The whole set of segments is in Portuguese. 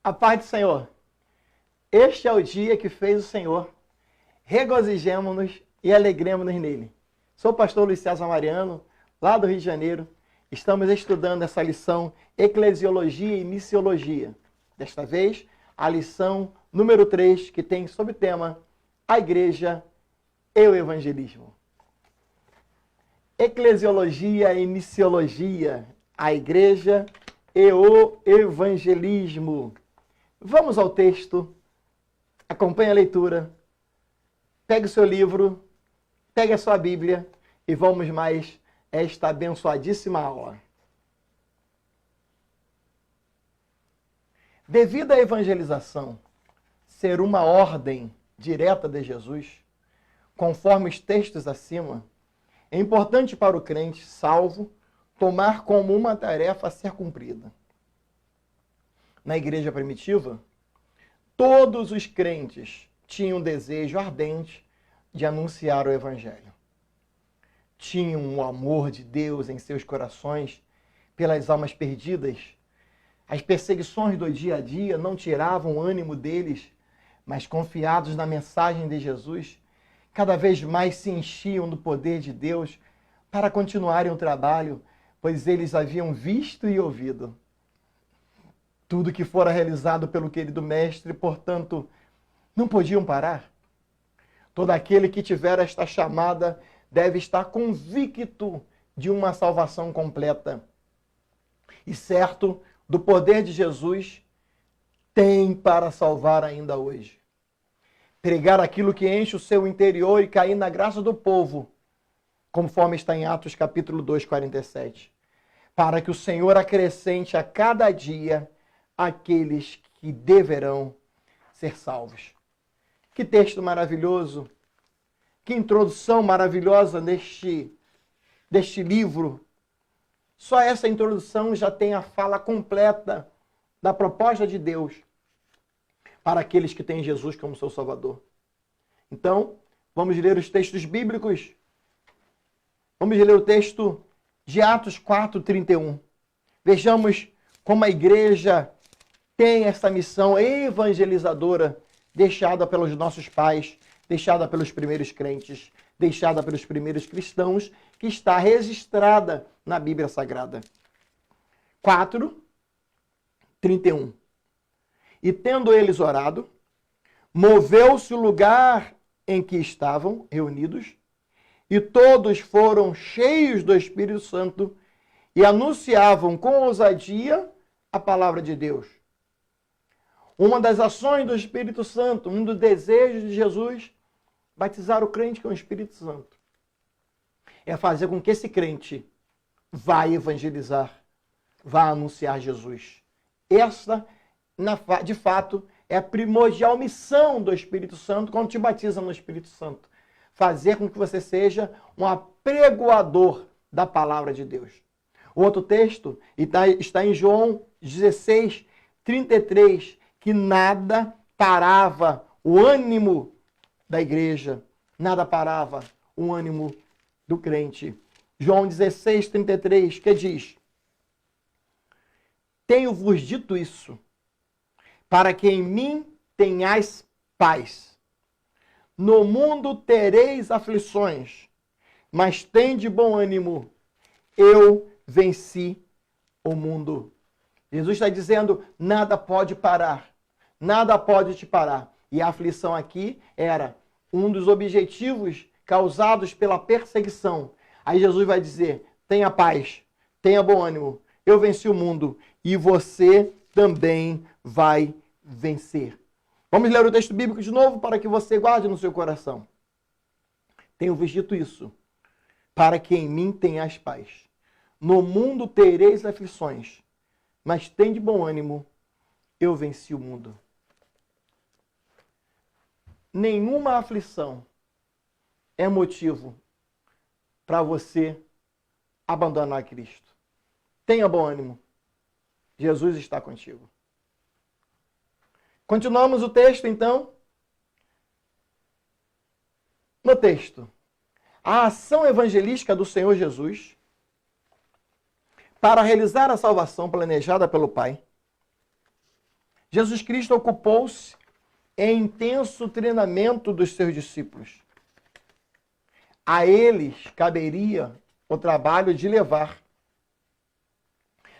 A paz do Senhor. Este é o dia que fez o Senhor. Regozijemo-nos e alegremos-nos nele. Sou o pastor Luiz César Mariano, lá do Rio de Janeiro. Estamos estudando essa lição Eclesiologia e Missiologia. Desta vez, a lição número 3, que tem sob tema a Igreja e o Evangelismo. Eclesiologia e Missiologia, a Igreja e o Evangelismo. Vamos ao texto, acompanhe a leitura, pegue o seu livro, pegue a sua Bíblia e vamos mais esta abençoadíssima aula. Devido à evangelização ser uma ordem direta de Jesus, conforme os textos acima, é importante para o crente salvo tomar como uma tarefa a ser cumprida. Na igreja primitiva, todos os crentes tinham um desejo ardente de anunciar o Evangelho. Tinham o amor de Deus em seus corações pelas almas perdidas. As perseguições do dia a dia não tiravam o ânimo deles, mas confiados na mensagem de Jesus, cada vez mais se enchiam do poder de Deus para continuarem o trabalho, pois eles haviam visto e ouvido tudo que fora realizado pelo querido Mestre, portanto, não podiam parar. Todo aquele que tiver esta chamada deve estar convicto de uma salvação completa. E certo do poder de Jesus, tem para salvar ainda hoje. Pregar aquilo que enche o seu interior e cair na graça do povo, conforme está em Atos capítulo 2, 47. Para que o Senhor acrescente a cada dia aqueles que deverão ser salvos. Que texto maravilhoso, que introdução maravilhosa deste livro. Só essa introdução já tem a fala completa da proposta de Deus para aqueles que têm Jesus como seu Salvador. Então, vamos ler os textos bíblicos. Vamos ler o texto de Atos 4, 31. Vejamos como a igreja tem essa missão evangelizadora deixada pelos nossos pais, deixada pelos primeiros crentes, deixada pelos primeiros cristãos, que está registrada na Bíblia Sagrada. 4, 31. E tendo eles orado, moveu-se o lugar em que estavam reunidos, e todos foram cheios do Espírito Santo e anunciavam com ousadia a palavra de Deus. Uma das ações do Espírito Santo, um dos desejos de Jesus, batizar o crente com o Espírito Santo, é fazer com que esse crente vá evangelizar, vá anunciar Jesus. Essa, de fato, é a primordial missão do Espírito Santo quando te batiza no Espírito Santo. Fazer com que você seja um apregoador da palavra de Deus. O outro texto está em João 16, 33, que nada parava o ânimo da igreja, nada parava o ânimo do crente. João 16, 33, que diz: tenho-vos dito isso, para que em mim tenhais paz. No mundo tereis aflições, mas tende bom ânimo, eu venci o mundo. Jesus está dizendo, nada pode parar, nada pode te parar. E a aflição aqui era um dos objetivos causados pela perseguição. Aí Jesus vai dizer, tenha paz, tenha bom ânimo, eu venci o mundo e você também vai vencer. Vamos ler o texto bíblico de novo para que você guarde no seu coração. Tenho-vos dito isso, para que em mim tenhais paz. No mundo tereis aflições, mas tende bom ânimo, eu venci o mundo. Nenhuma aflição é motivo para você abandonar Cristo. Tenha bom ânimo. Jesus está contigo. Continuamos o texto, então. No texto, a ação evangelística do Senhor Jesus para realizar a salvação planejada pelo Pai Jesus Cristo ocupou-se em intenso treinamento dos seus discípulos. A eles caberia o trabalho de levar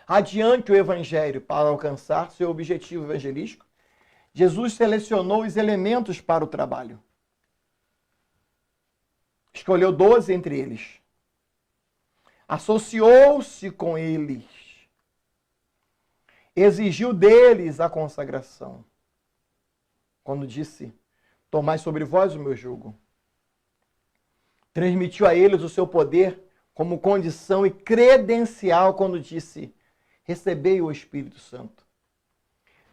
adiante o evangelho para alcançar seu objetivo evangelístico. Jesus selecionou os elementos para o trabalho. Escolheu 12 entre eles. Associou-se com eles. Exigiu deles a consagração. Quando disse, tomai sobre vós o meu jugo. Transmitiu a eles o seu poder como condição e credencial quando disse, recebei o Espírito Santo.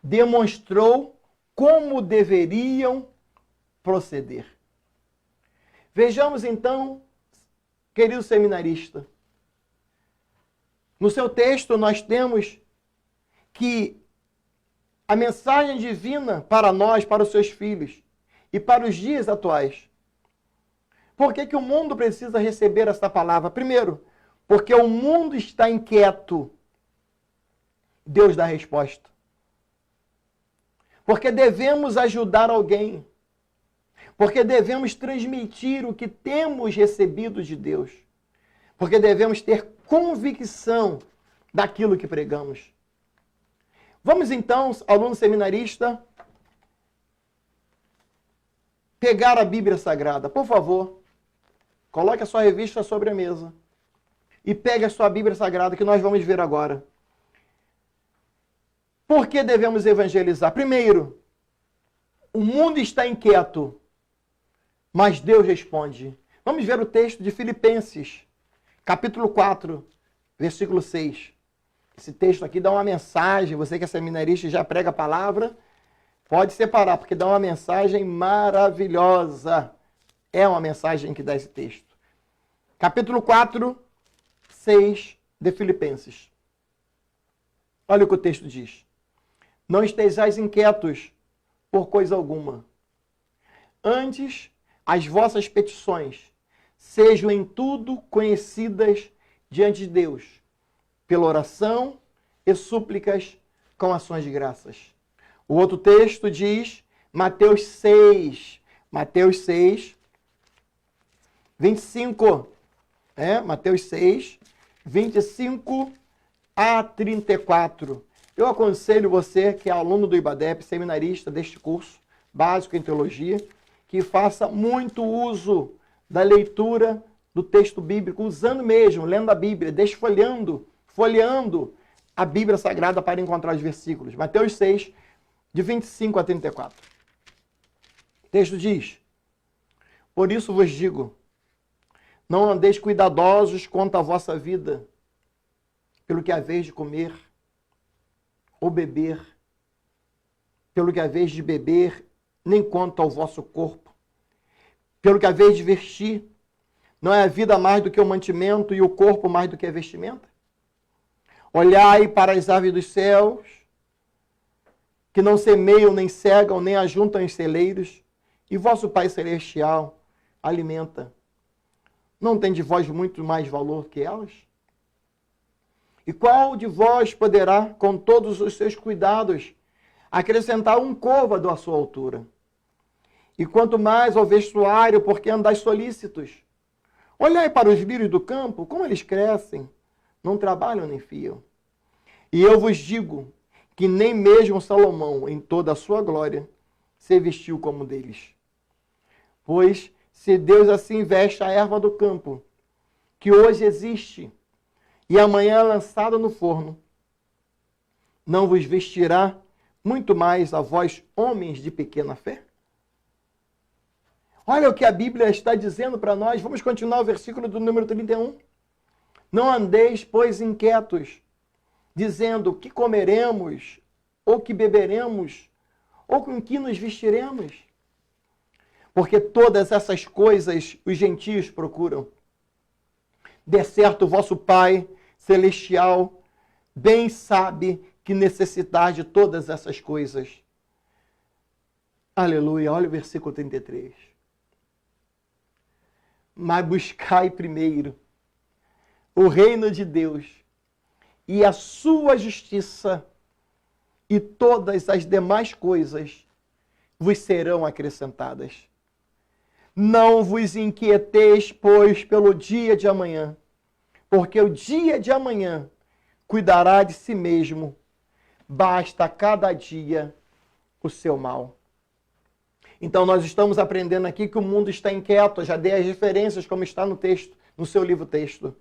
Demonstrou como deveriam proceder. Vejamos então, querido seminarista, no seu texto nós temos que a mensagem divina para nós, para os seus filhos e para os dias atuais. Por que o mundo precisa receber essa palavra? Primeiro, porque o mundo está inquieto. Deus dá a resposta. Porque devemos ajudar alguém. Porque devemos transmitir o que temos recebido de Deus. Porque devemos ter convicção daquilo que pregamos. Vamos então, aluno seminarista, pegar a Bíblia Sagrada. Por favor, coloque a sua revista sobre a mesa e pegue a sua Bíblia Sagrada que nós vamos ver agora. Por que devemos evangelizar? Primeiro, o mundo está inquieto, mas Deus responde. Vamos ver o texto de Filipenses, capítulo 4, versículo 6. Esse texto aqui dá uma mensagem, você que é seminarista e já prega a palavra, pode separar, porque dá uma mensagem maravilhosa. É uma mensagem que dá esse texto. Capítulo 4, 6 de Filipenses. Olha o que o texto diz. Não estejais inquietos por coisa alguma. Antes, as vossas petições sejam em tudo conhecidas diante de Deus, pela oração e súplicas com ações de graças. O outro texto diz, Mateus 6, 25, Mateus 6, 25 a 34. Eu aconselho você, que é aluno do IBADEP, seminarista deste curso básico em teologia, que faça muito uso da leitura do texto bíblico, usando mesmo, lendo a Bíblia, folheando a Bíblia Sagrada para encontrar os versículos. Mateus 6, de 25 a 34. O texto diz, por isso vos digo, não andeis cuidadosos quanto à vossa vida, pelo que haveis de comer ou beber, pelo que haveis de beber, nem quanto ao vosso corpo, pelo que haveis de vestir. Não é a vida mais do que o mantimento e o corpo mais do que a vestimenta? Olhai para as aves dos céus, que não semeiam, nem cegam, nem ajuntam em celeiros, e vosso Pai Celestial alimenta. Não tem de vós muito mais valor que elas? E qual de vós poderá, com todos os seus cuidados, acrescentar um côvado à sua altura? E quanto mais ao vestuário, porque andais solícitos. Olhai para os lírios do campo, como eles crescem, não trabalham nem fiam. E eu vos digo que nem mesmo Salomão, em toda a sua glória, se vestiu como deles. Pois, se Deus assim veste a erva do campo, que hoje existe, e amanhã é lançada no forno, não vos vestirá muito mais a vós, homens de pequena fé? Olha o que a Bíblia está dizendo para nós. Vamos continuar o versículo do número 31. Não andeis, pois, inquietos, dizendo que comeremos, ou que beberemos, ou com que nos vestiremos. Porque todas essas coisas os gentios procuram. De certo, vosso Pai Celestial bem sabe que necessitais de todas essas coisas. Aleluia. Olha o versículo 33. Mas buscai primeiro o reino de Deus e a sua justiça, e todas as demais coisas vos serão acrescentadas. Não vos inquieteis, pois, pelo dia de amanhã, porque o dia de amanhã cuidará de si mesmo. Basta cada dia o seu mal. Então nós estamos aprendendo aqui que o mundo está inquieto. Eu já dei as referências como está no texto, no seu livro texto.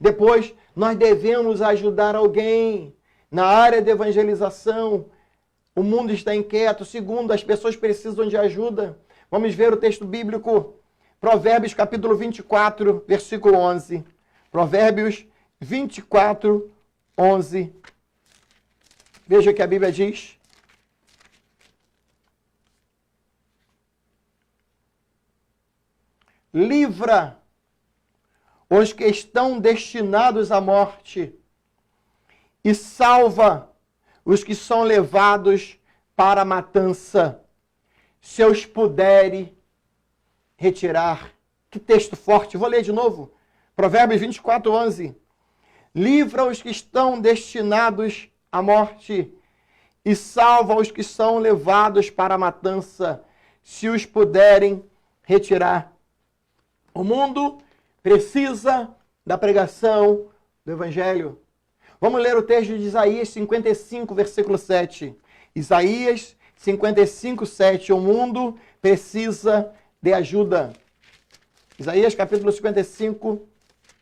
Depois, nós devemos ajudar alguém na área de evangelização. O mundo está inquieto. Segundo, as pessoas precisam de ajuda. Vamos ver o texto bíblico. Provérbios capítulo 24, versículo 11. Provérbios 24, 11. Veja o que a Bíblia diz. Livra os que estão destinados à morte e salva os que são levados para a matança, se os puderem retirar. Que texto forte! Vou ler de novo. Provérbios 24, 11. Livra os que estão destinados à morte e salva os que são levados para a matança, se os puderem retirar. O mundo precisa da pregação do Evangelho. Vamos ler o texto de Isaías 55, versículo 7. Isaías 55, 7. O mundo precisa de ajuda. Isaías capítulo 55,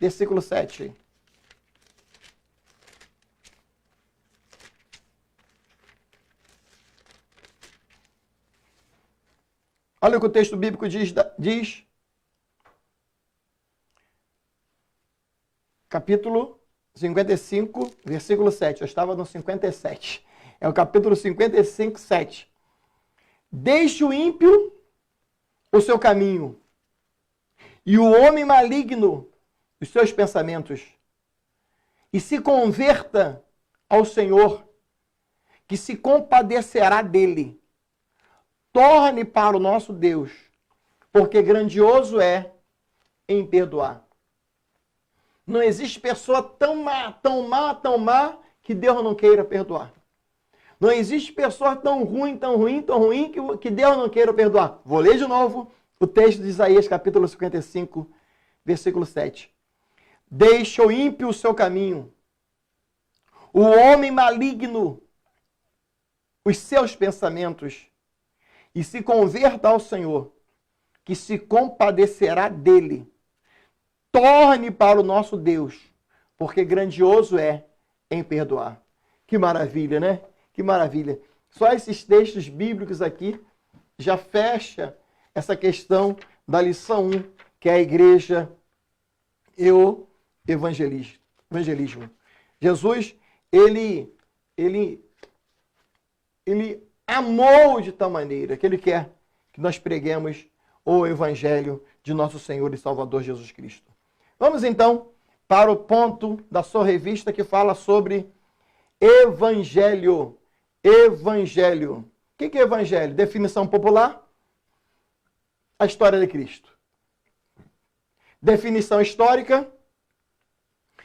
versículo 7. Olha o que o texto bíblico diz. Capítulo 55, versículo 7. Eu estava no 57. É o capítulo 55, 7. Deixe o ímpio o seu caminho, e o homem maligno os seus pensamentos, e se converta ao Senhor, que se compadecerá dele. Torne para o nosso Deus, porque grandioso é em perdoar. Não existe pessoa tão má, que Deus não queira perdoar. Não existe pessoa tão ruim que Deus não queira perdoar. Vou ler de novo o texto de Isaías, capítulo 55, versículo 7. Deixa o ímpio o seu caminho, o homem maligno os seus pensamentos, e se converta ao Senhor, que se compadecerá dele. Torne para o nosso Deus, porque grandioso é em perdoar. Que maravilha, né? Que maravilha. Só esses textos bíblicos aqui já fecha essa questão da lição 1, que é a igreja e o evangelismo. Jesus, ele amou de tal maneira que ele quer que nós preguemos o evangelho de nosso Senhor e Salvador Jesus Cristo. Vamos então para o ponto da sua revista que fala sobre evangelho. Evangelho. O que é evangelho? Definição popular: a história de Cristo. Definição histórica: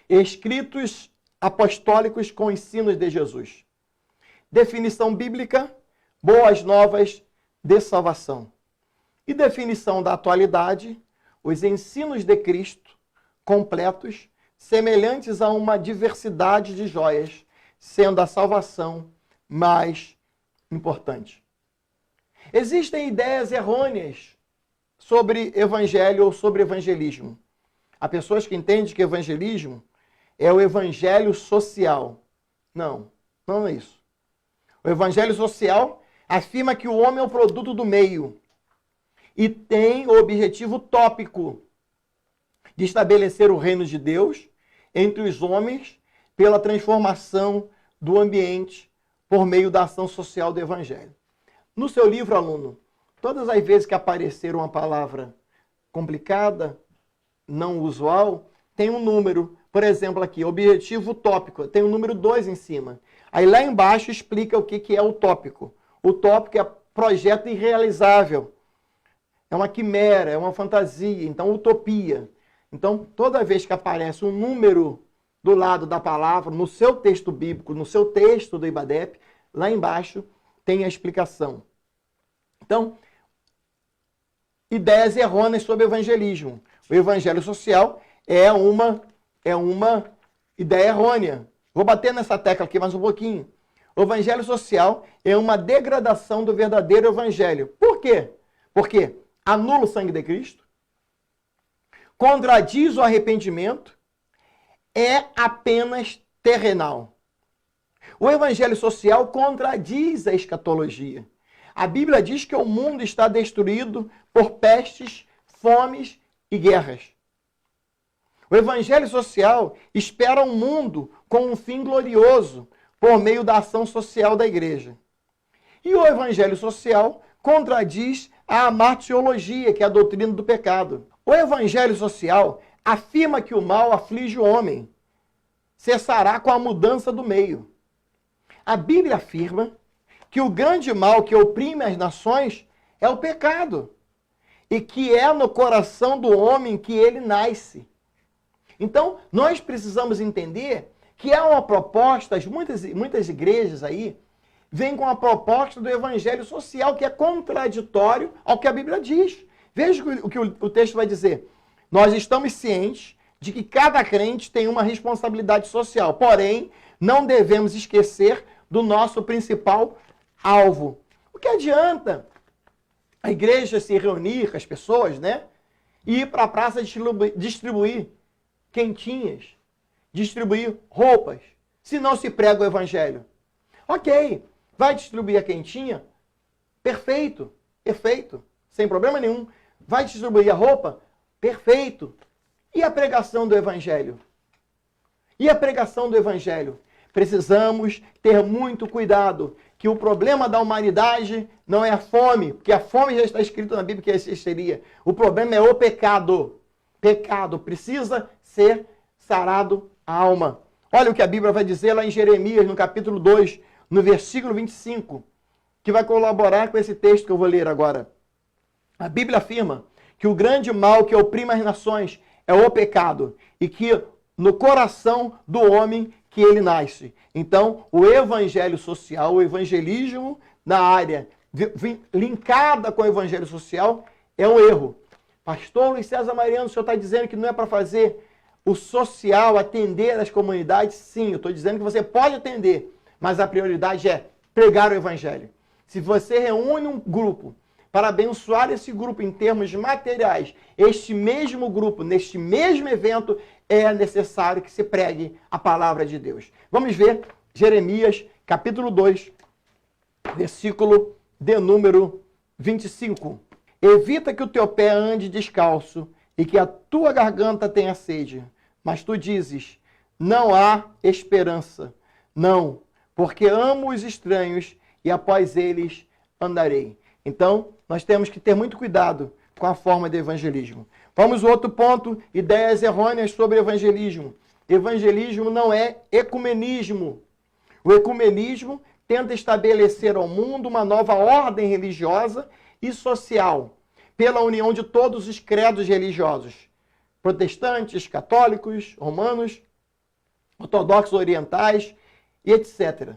escritos apostólicos com ensinos de Jesus. Definição bíblica: boas novas de salvação. E definição da atualidade: os ensinos de Cristo completos, semelhantes a uma diversidade de joias, sendo a salvação mais importante. Existem ideias errôneas sobre evangelho ou sobre evangelismo. Há pessoas que entendem que evangelismo é o evangelho social. Não, não é isso. O evangelho social afirma que o homem é o produto do meio e tem o objetivo utópico de estabelecer o reino de Deus entre os homens pela transformação do ambiente por meio da ação social do evangelho. No seu livro, aluno, todas as vezes que aparecer uma palavra complicada, não usual, tem um número. Por exemplo, aqui, objetivo utópico, tem o número 2 em cima. Aí lá embaixo explica o que é utópico. Utópico é projeto irrealizável. É uma quimera, é uma fantasia, então utopia. Então, toda vez que aparece um número do lado da palavra, no seu texto bíblico, no seu texto do IBADEP, lá embaixo tem a explicação. Então, ideias errôneas sobre o evangelismo. O evangelho social é uma ideia errônea. Vou bater nessa tecla aqui mais um pouquinho. O evangelho social é uma degradação do verdadeiro evangelho. Por quê? Porque anula o sangue de Cristo, contradiz o arrependimento, é apenas terrenal. O evangelho social contradiz a escatologia. A Bíblia diz que o mundo está destruído por pestes, fomes e guerras. O evangelho social espera um mundo com um fim glorioso por meio da ação social da igreja. E o evangelho social contradiz a amartiologia, que é a doutrina do pecado. O evangelho social afirma que o mal aflige o homem, cessará com a mudança do meio. A Bíblia afirma que o grande mal que oprime as nações é o pecado, e que é no coração do homem que ele nasce. Então, nós precisamos entender que há uma proposta, muitas igrejas aí, vêm com a proposta do evangelho social, que é contraditório ao que a Bíblia diz. Veja o que o texto vai dizer. Nós estamos cientes de que cada crente tem uma responsabilidade social, porém, não devemos esquecer do nosso principal alvo. O que adianta a igreja se reunir com as pessoas, né? E ir para a praça distribuir quentinhas, distribuir roupas, se não se prega o evangelho? Ok, vai distribuir a quentinha? Perfeito, perfeito, sem problema nenhum. Vai distribuir a roupa? Perfeito. E a pregação do evangelho? E a pregação do evangelho? Precisamos ter muito cuidado, que o problema da humanidade não é a fome, porque a fome já está escrito na Bíblia que seria. O problema é o pecado. Pecado precisa ser sarado a alma. Olha o que a Bíblia vai dizer lá em Jeremias, no capítulo 2, no versículo 25, que vai colaborar com esse texto que eu vou ler agora. A Bíblia afirma que o grande mal que oprime as nações é o pecado, e que no coração do homem que ele nasce. Então, o evangelho social, o evangelismo na área linkada com o evangelho social é um erro. Pastor Luiz César Mariano, o senhor está dizendo que não é para fazer o social, atender as comunidades? Sim, eu estou dizendo que você pode atender, mas a prioridade é pregar o evangelho. Se você reúne um grupo para abençoar esse grupo em termos materiais, este mesmo grupo, neste mesmo evento, é necessário que se pregue a palavra de Deus. Vamos ver Jeremias, capítulo 2, versículo de número 25. Evita que o teu pé ande descalço e que a tua garganta tenha sede. Mas tu dizes, não há esperança. Não, porque amo os estranhos e após eles andarei. Então, nós temos que ter muito cuidado com a forma de evangelismo. Vamos ao outro ponto, ideias errôneas sobre evangelismo. Evangelismo não é ecumenismo. O ecumenismo tenta estabelecer ao mundo uma nova ordem religiosa e social, pela união de todos os credos religiosos, protestantes, católicos, romanos, ortodoxos orientais e etc.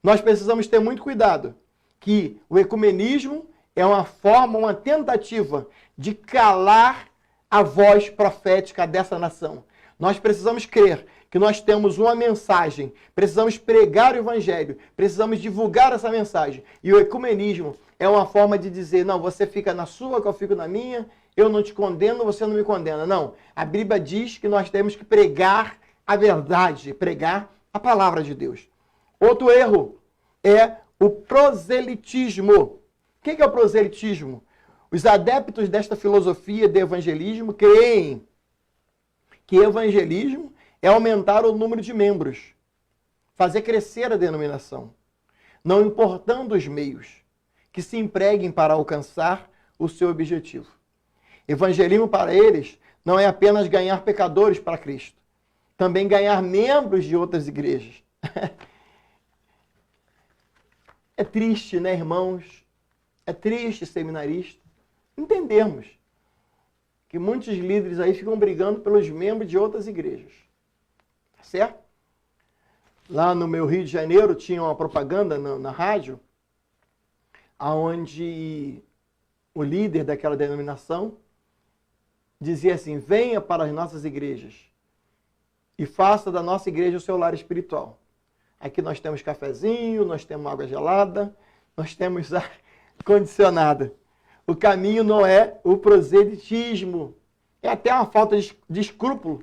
Nós precisamos ter muito cuidado, que o ecumenismo é uma forma, uma tentativa de calar a voz profética dessa nação. Nós precisamos crer que nós temos uma mensagem, precisamos pregar o evangelho, precisamos divulgar essa mensagem. E o ecumenismo é uma forma de dizer, não, você fica na sua, que eu fico na minha, eu não te condeno, você não me condena. Não, a Bíblia diz que nós temos que pregar a verdade, pregar a palavra de Deus. Outro erro é o proselitismo. O que é o proselitismo? Os adeptos desta filosofia de evangelismo creem que evangelismo é aumentar o número de membros, fazer crescer a denominação, não importando os meios que se empreguem para alcançar o seu objetivo. Evangelismo para eles não é apenas ganhar pecadores para Cristo, também ganhar membros de outras igrejas. É triste, né, irmãos? É triste, seminarista, entendermos que muitos líderes aí ficam brigando pelos membros de outras igrejas. Tá certo? Lá no meu Rio de Janeiro tinha uma propaganda na rádio, onde o líder daquela denominação dizia assim: venha para as nossas igrejas e faça da nossa igreja o seu lar espiritual. Aqui nós temos cafezinho, nós temos água gelada, nós temos ar condicionado. O caminho não é o proselitismo. É até uma falta de escrúpulo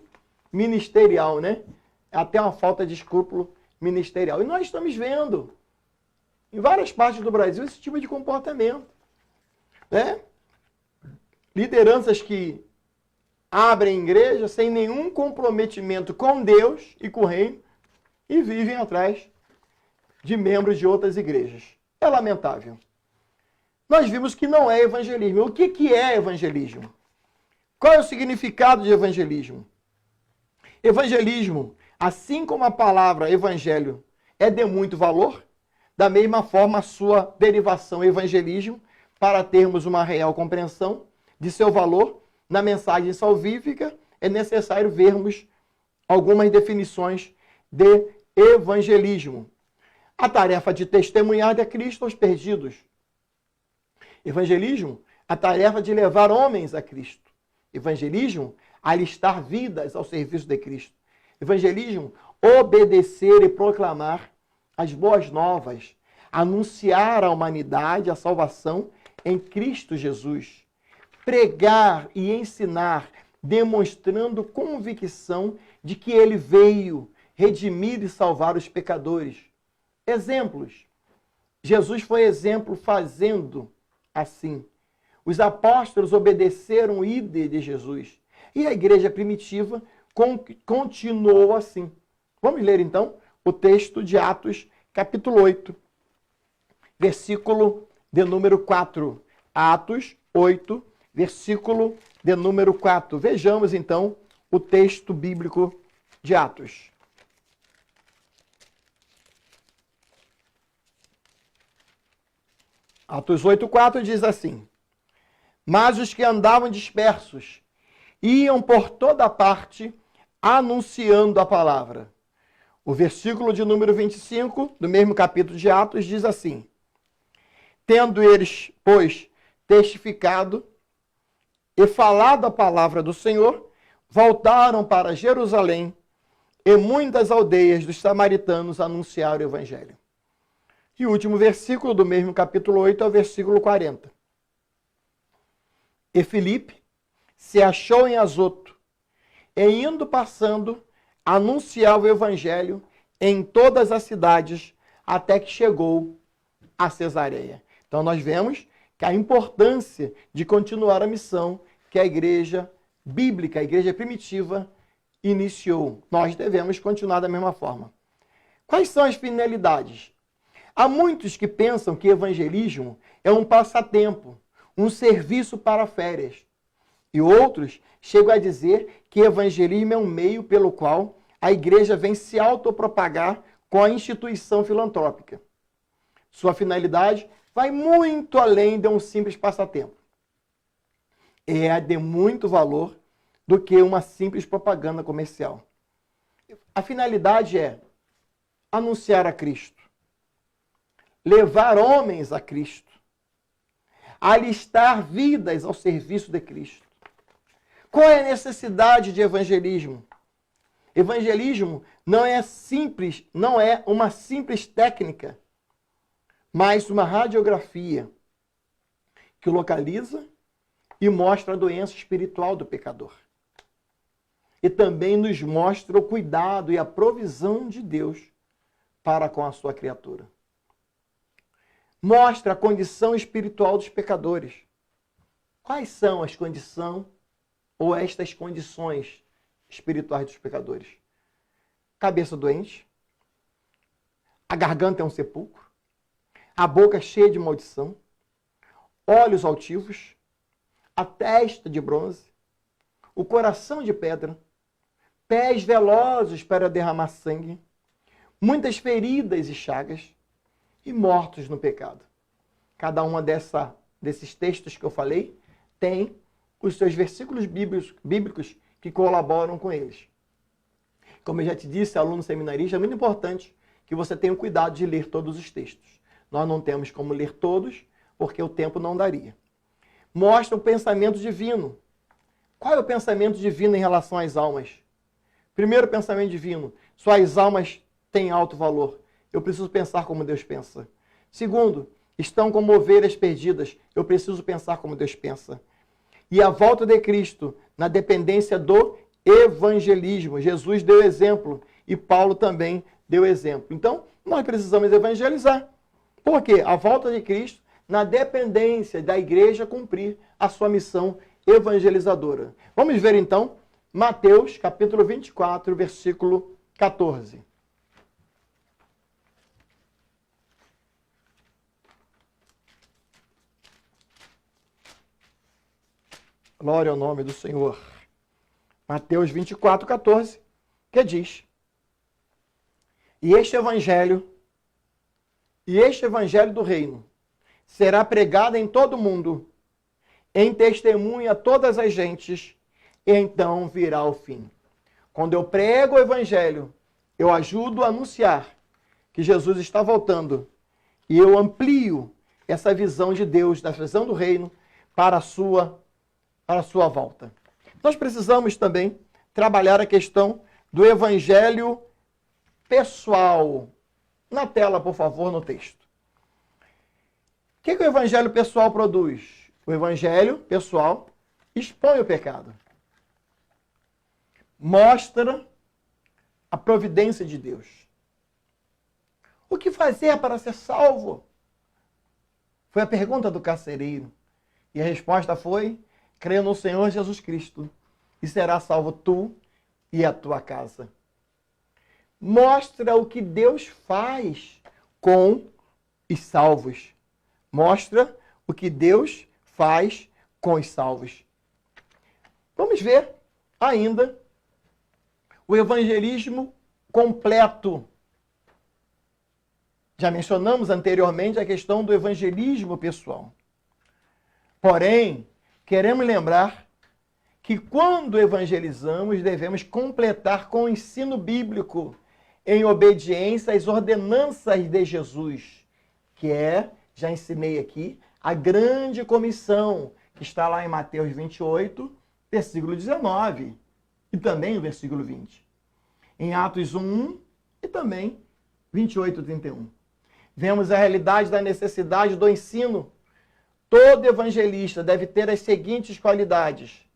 ministerial, né? É até uma falta de escrúpulo ministerial. E nós estamos vendo em várias partes do Brasil esse tipo de comportamento, né? Lideranças que abrem igreja sem nenhum comprometimento com Deus e com o reino e vivem atrás de membros de outras igrejas. É lamentável. Nós vimos que não é evangelismo. O que é evangelismo? Qual é o significado de evangelismo? Evangelismo, assim como a palavra evangelho é de muito valor, da mesma forma a sua derivação evangelismo, para termos uma real compreensão de seu valor na mensagem salvífica, é necessário vermos algumas definições de evangelismo. A tarefa de testemunhar de Cristo aos perdidos. Evangelismo, a tarefa de levar homens a Cristo. Evangelismo, alistar vidas ao serviço de Cristo. Evangelismo, obedecer e proclamar as boas novas, anunciar à humanidade a salvação em Cristo Jesus. Pregar e ensinar, demonstrando convicção de que ele veio redimir e salvar os pecadores. Exemplos. Jesus foi exemplo fazendo assim. Os apóstolos obedeceram o ídolo de Jesus. E a igreja primitiva continuou assim. Vamos ler então o texto de Atos, capítulo 8, versículo de número 4. Atos 8, versículo de número 4. Vejamos então o texto bíblico de Atos. Atos 8,4 diz assim: mas os que andavam dispersos iam por toda parte anunciando a palavra. O versículo de número 25, do mesmo capítulo de Atos, diz assim: tendo eles, pois, testificado e falado a palavra do Senhor, voltaram para Jerusalém, e muitas aldeias dos samaritanos anunciaram o evangelho. E o último versículo do mesmo capítulo 8 é o versículo 40. E Filipe se achou em Azoto, e indo passando, anunciava o evangelho em todas as cidades, até que chegou a Cesareia. Então nós vemos que a importância de continuar a missão que a igreja bíblica, a igreja primitiva, iniciou. Nós devemos continuar da mesma forma. Quais são as finalidades? Há muitos que pensam que evangelismo é um passatempo, um serviço para férias. E outros chegam a dizer que evangelismo é um meio pelo qual a igreja vem se autopropagar com a instituição filantrópica. Sua finalidade vai muito além de um simples passatempo. É de muito valor do que uma simples propaganda comercial. A finalidade é anunciar a Cristo, levar homens a Cristo, alistar vidas ao serviço de Cristo. Qual é a necessidade de evangelismo? Evangelismo não é simples, não é uma simples técnica, mas uma radiografia que localiza e mostra a doença espiritual do pecador. E também nos mostra o cuidado e a provisão de Deus para com a sua criatura. Mostra a condição espiritual dos pecadores. Quais são as condições ou estas condições espirituais dos pecadores? Cabeça doente, a garganta é um sepulcro, a boca cheia de maldição, olhos altivos, a testa de bronze, o coração de pedra, pés velozes para derramar sangue, muitas feridas e chagas, e mortos no pecado. Cada uma desses textos que eu falei tem os seus versículos bíblicos que colaboram com eles. Como eu já te disse, aluno seminarista, é muito importante que você tenha o cuidado de ler todos os textos. Nós não temos como ler todos, porque o tempo não daria. Mostra o pensamento divino. Qual é o pensamento divino em relação às almas? Primeiro pensamento divino, suas almas têm alto valor. Eu preciso pensar como Deus pensa. Segundo, estão como ovelhas perdidas. Eu preciso pensar como Deus pensa. E a volta de Cristo, na dependência do evangelismo. Jesus deu exemplo e Paulo também deu exemplo. Então, nós precisamos evangelizar. Por quê? A volta de Cristo na dependência da igreja cumprir a sua missão evangelizadora. Vamos ver então Mateus, capítulo 24, versículo 14. Glória ao nome do Senhor. Mateus 24, 14, que diz: E este evangelho do reino será pregado em todo o mundo, em testemunho a todas as gentes, e então virá o fim. Quando eu prego o evangelho, eu ajudo a anunciar que Jesus está voltando, e eu amplio essa visão de Deus, da visão do reino, para a sua volta. Nós precisamos também trabalhar a questão do evangelho pessoal. Na tela, por favor, no texto. O que o evangelho pessoal produz? O evangelho pessoal expõe o pecado. Mostra a providência de Deus. O que fazer para ser salvo? Foi a pergunta do carcereiro. E a resposta foi: crê no Senhor Jesus Cristo e será salvo tu e a tua casa. Mostra o que Deus faz com os salvos. Mostra o que Deus faz com os salvos. Vamos ver ainda o evangelismo completo. Já mencionamos anteriormente a questão do evangelismo pessoal. Porém, queremos lembrar que quando evangelizamos, devemos completar com o ensino bíblico, em obediência às ordenanças de Jesus, que é, já ensinei aqui, a grande comissão, que está lá em Mateus 28, versículo 19, e também o versículo 20. Em Atos 1 e também 28, 31. Vemos a realidade da necessidade do ensino. Todo evangelista deve ter as seguintes qualidades: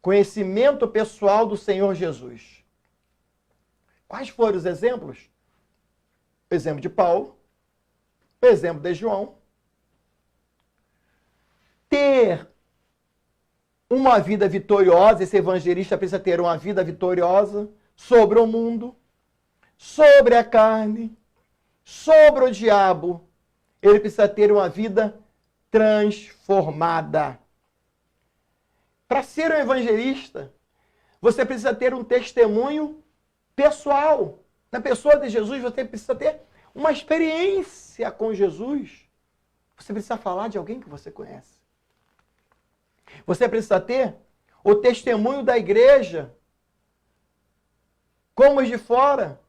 conhecimento pessoal do Senhor Jesus. Quais foram os exemplos? O exemplo de Paulo, o exemplo de João. Ter uma vida vitoriosa, esse evangelista precisa ter uma vida vitoriosa sobre o mundo, sobre a carne, sobre o diabo. Ele precisa ter uma vida transformada. Para ser um evangelista, você precisa ter um testemunho pessoal. Na pessoa de Jesus, você precisa ter uma experiência com Jesus. Você precisa falar de alguém que você conhece. Você precisa ter o testemunho da igreja, como os de fora.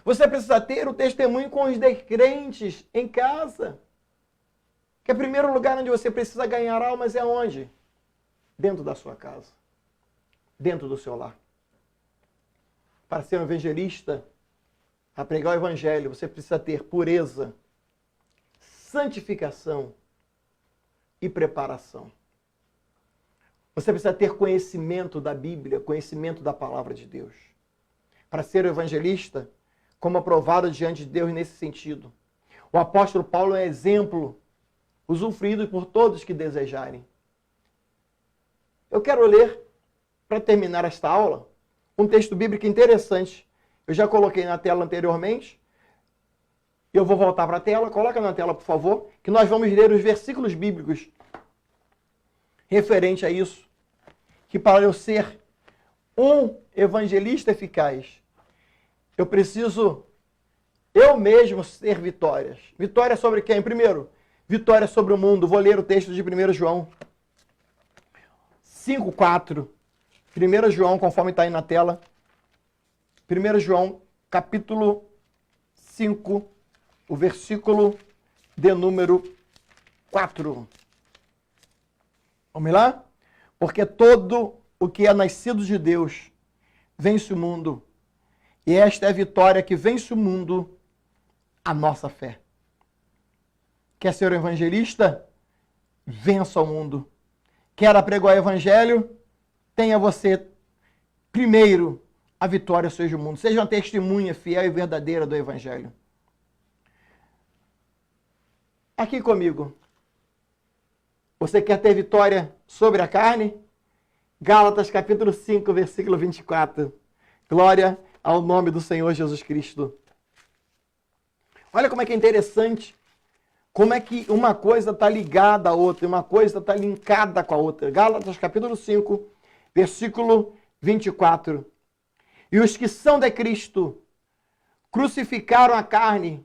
Você precisa ter o testemunho com os descrentes em casa. Que é o primeiro lugar onde você precisa ganhar almas é onde? Dentro da sua casa. Dentro do seu lar. Para ser um evangelista, a pregar o evangelho, você precisa ter pureza, santificação e preparação. Você precisa ter conhecimento da Bíblia, conhecimento da palavra de Deus. Para ser um evangelista, como aprovado diante de Deus nesse sentido. O apóstolo Paulo é exemplo, usufruído por todos que desejarem. Eu quero ler, para terminar esta aula, um texto bíblico interessante. Eu já coloquei na tela anteriormente. Eu vou voltar para a tela. Coloca na tela, por favor, que nós vamos ler os versículos bíblicos referente a isso. Que para eu ser um evangelista eficaz, eu preciso eu mesmo ter vitórias. Vitória sobre quem? Primeiro, vitória sobre o mundo. Vou ler o texto de 1 João 5:4. 1 João, conforme está aí na tela. 1 João, capítulo 5, o versículo de número 4. Vamos lá? Porque todo o que é nascido de Deus vence o mundo. E esta é a vitória que vence o mundo, a nossa fé. Quer ser um evangelista? Vença o mundo. Quer apregoar o evangelho? Tenha você, primeiro, a vitória seja o mundo. Seja uma testemunha fiel e verdadeira do evangelho. Aqui comigo. Você quer ter vitória sobre a carne? Gálatas capítulo 5, versículo 24. Glória ao nome do Senhor Jesus Cristo. Olha como é que é interessante, como é que uma coisa está ligada à outra, uma coisa está linkada com a outra. Gálatas capítulo 5, versículo 24. E os que são de Cristo crucificaram a carne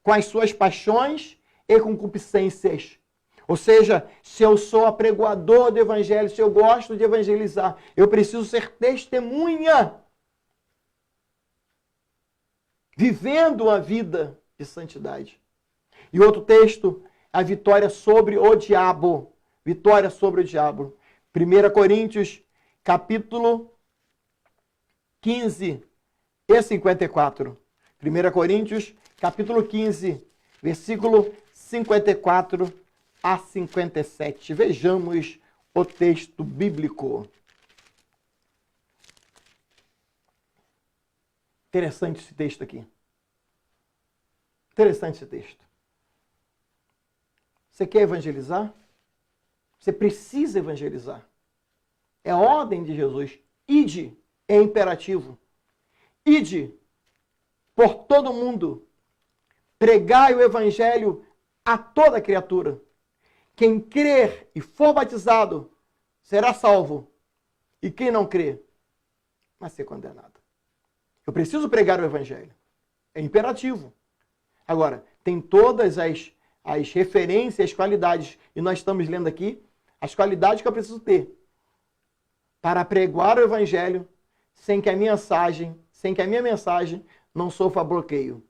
com as suas paixões e concupiscências. Ou seja, se eu sou apregoador do evangelho, se eu gosto de evangelizar, eu preciso ser testemunha, vivendo uma vida de santidade. E outro texto, a vitória sobre o diabo. Vitória sobre o diabo. 1 Coríntios, capítulo 15 e 54. 1 Coríntios, capítulo 15, versículo 54 a 57. Vejamos o texto bíblico. Interessante esse texto aqui. Interessante esse texto. Você quer evangelizar? Você precisa evangelizar. É a ordem de Jesus. Ide é imperativo. Ide por todo mundo. Pregai o evangelho a toda criatura. Quem crer e for batizado será salvo. E quem não crer vai ser condenado. Eu preciso pregar o evangelho. É imperativo. Agora, tem todas as referências, as qualidades, e nós estamos lendo aqui as qualidades que eu preciso ter para pregar o evangelho sem que a minha mensagem não sofra bloqueio.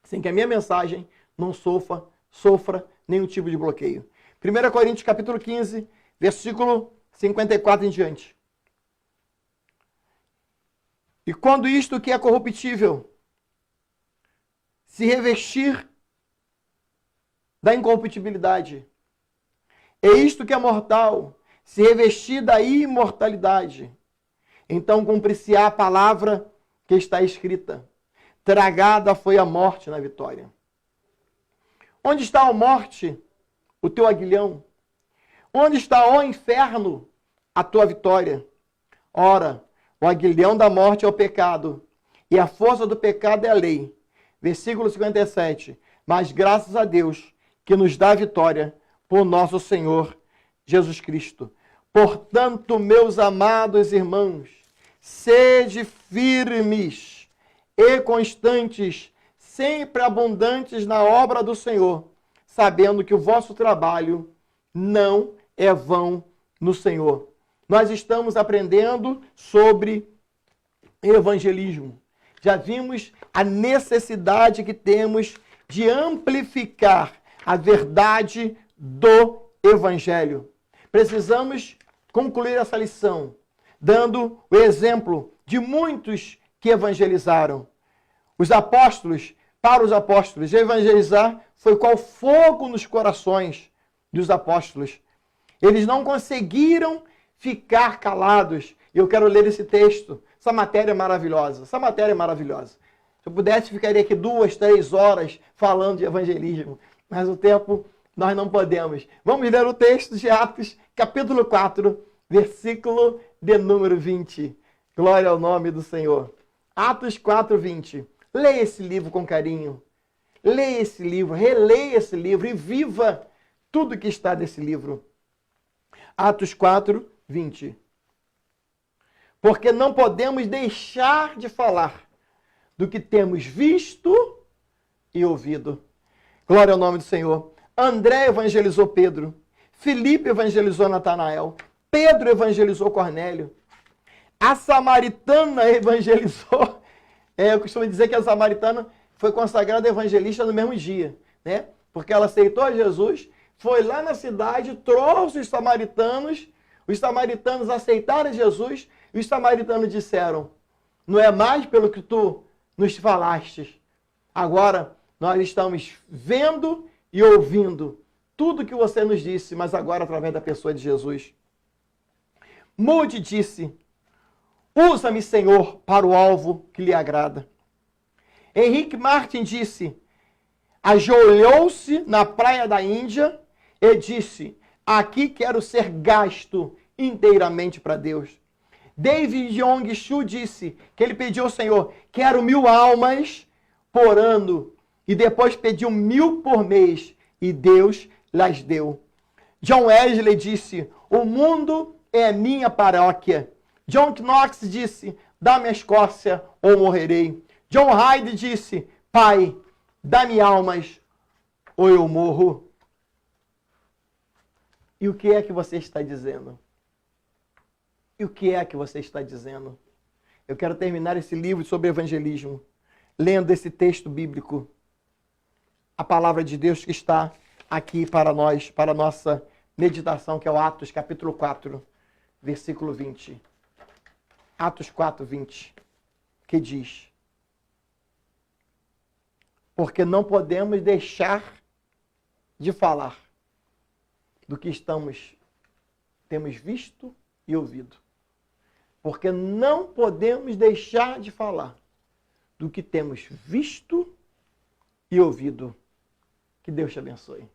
Sem que a minha mensagem não sofra nenhum tipo de bloqueio. 1 Coríntios capítulo 15, versículo 54 em diante. E quando isto que é corruptível se revestir da incorruptibilidade, e isto que é mortal se revestir da imortalidade, então cumprir-se-á a palavra que está escrita: tragada foi a morte na vitória. Onde está a morte, o teu aguilhão? Onde está, ó inferno, a tua vitória? Ora, o aguilhão da morte é o pecado, e a força do pecado é a lei. Versículo 57. Mas graças a Deus que nos dá a vitória por nosso Senhor Jesus Cristo. Portanto, meus amados irmãos, sede firmes e constantes, sempre abundantes na obra do Senhor, sabendo que o vosso trabalho não é vão no Senhor. Nós estamos aprendendo sobre evangelismo. Já vimos a necessidade que temos de amplificar a verdade do evangelho. Precisamos concluir essa lição dando o exemplo de muitos que evangelizaram. Os apóstolos, para os apóstolos, evangelizar foi qual fogo nos corações dos apóstolos. Eles não conseguiram ficar calados. Eu quero ler esse texto. Essa matéria é maravilhosa. Essa matéria é maravilhosa. Se eu pudesse, ficaria aqui 2, 3 horas falando de evangelismo. Mas o tempo nós não podemos. Vamos ler o texto de Atos, capítulo 4, versículo de número 20. Glória ao nome do Senhor. Atos 4, 20. Leia esse livro com carinho. Leia esse livro, releia esse livro e viva tudo que está nesse livro. Atos 4, 20. Porque não podemos deixar de falar do que temos visto e ouvido. Glória ao nome do Senhor. André evangelizou Pedro. Filipe evangelizou Natanael. Pedro evangelizou Cornélio. A samaritana evangelizou. Eu costumo dizer que a samaritana foi consagrada evangelista no mesmo dia, né? Porque ela aceitou Jesus, foi lá na cidade, trouxe os samaritanos aceitaram Jesus, e os samaritanos disseram, não é mais pelo que tu nos falaste, agora nós estamos vendo e ouvindo tudo que você nos disse, mas agora através da pessoa de Jesus. Moody disse, usa-me, Senhor, para o alvo que lhe agrada. Henrique Martin disse, ajoelhou-se na praia da Índia e disse, aqui quero ser gasto inteiramente para Deus. David Yong-Shu disse que ele pediu ao Senhor, quero 1000 almas por ano, e depois pediu 1000 por mês, e Deus las deu. John Wesley disse, o mundo é minha paróquia. John Knox disse, dá-me a Escócia ou morrerei. John Hyde disse, Pai, dá-me almas ou eu morro. E o que é que você está dizendo? E o que é que você está dizendo? Eu quero terminar esse livro sobre evangelismo, lendo esse texto bíblico, a palavra de Deus que está aqui para nós, para a nossa meditação, que é o Atos capítulo 4, versículo 20. Atos 4, 20, que diz, porque não podemos deixar de falar do que temos visto e ouvido. Porque não podemos deixar de falar do que temos visto e ouvido. Que Deus te abençoe.